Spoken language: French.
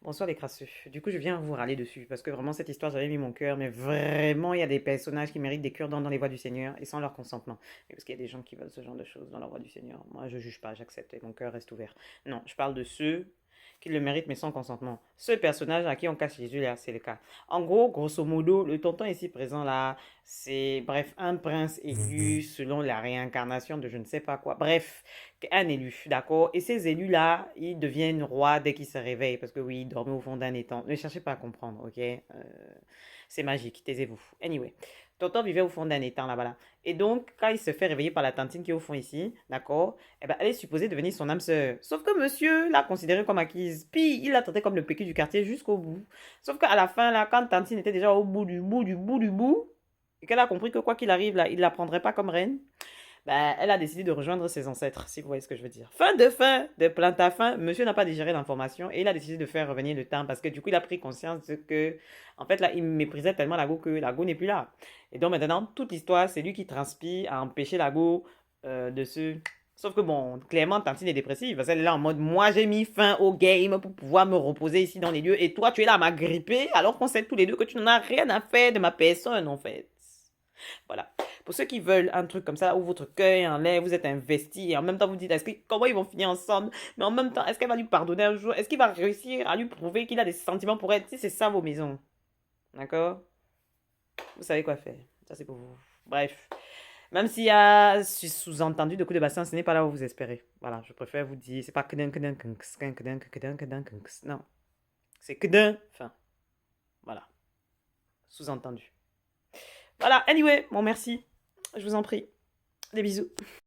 Bonsoir les crasseux. Du coup, je viens vous râler dessus parce que vraiment, cette histoire, j'avais mis mon cœur, mais vraiment, il y a des personnages qui méritent des cure-dents dans les voies du Seigneur et sans leur consentement. Et parce qu'il y a des gens qui veulent ce genre de choses dans la voie du Seigneur. Moi, je juge pas, j'accepte et mon cœur reste ouvert. Non, je parle de ceux qui le méritent mais sans consentement. Ce personnage à qui on cache Jésus là, c'est le cas. En gros, grosso modo, le tonton ici présent là, c'est bref, un prince élu selon la réincarnation de je ne sais pas quoi. Bref, un élu, d'accord? Et ces élus-là, ils deviennent rois dès qu'ils se réveillent, parce que oui, ils dormaient au fond d'un étang. Ne cherchez pas à comprendre, ok? C'est magique, taisez-vous. Anyway, Tonton vivait au fond d'un étang là-bas. Là. Et donc, quand il se fait réveiller par la tantine qui est au fond ici, d'accord? Eh ben, elle est supposée devenir son âme sœur. Sauf que monsieur l'a considérée comme acquise. Puis, il l'a traité comme le pécu du quartier jusqu'au bout. Sauf qu'à la fin, là, quand tantine était déjà au bout du bout du bout du bout, et qu'elle a compris que quoi qu'il arrive, là, il ne la prendrait pas comme reine, bah, elle a décidé de rejoindre ses ancêtres, si vous voyez ce que je veux dire. Fin, de plante à fin, monsieur n'a pas digéré l'information et il a décidé de faire revenir le temps parce que du coup, il a pris conscience que, en fait, là, il méprisait tellement Lago que Lago n'est plus là. Et donc maintenant, toute l'histoire, c'est lui qui transpire à empêcher Lago de se... Sauf que bon, clairement, Tantine est dépressive parce qu'elle est là en mode, moi j'ai mis fin au game pour pouvoir me reposer ici dans les lieux et toi tu es là à m'agripper alors qu'on sait tous les deux que tu n'en as rien à faire de ma personne en fait. Voilà. Pour ceux qui veulent un truc comme ça, où votre cœur est en l'air, vous êtes investi, et en même temps vous dites, comment ils vont finir ensemble? Mais en même temps, est-ce qu'elle va lui pardonner un jour? Est-ce qu'il va réussir à lui prouver qu'il a des sentiments pour elle? Si c'est ça vos maisons, d'accord? Vous savez quoi faire. Ça, c'est pour vous. Bref. Même s'il y a sous-entendu de coups de bassin, ce n'est pas là où vous espérez. Voilà, je préfère vous dire, c'est pas que non, c'est que d'un, enfin, voilà, sous-entendu. Voilà, anyway, bon merci, je vous en prie, des bisous.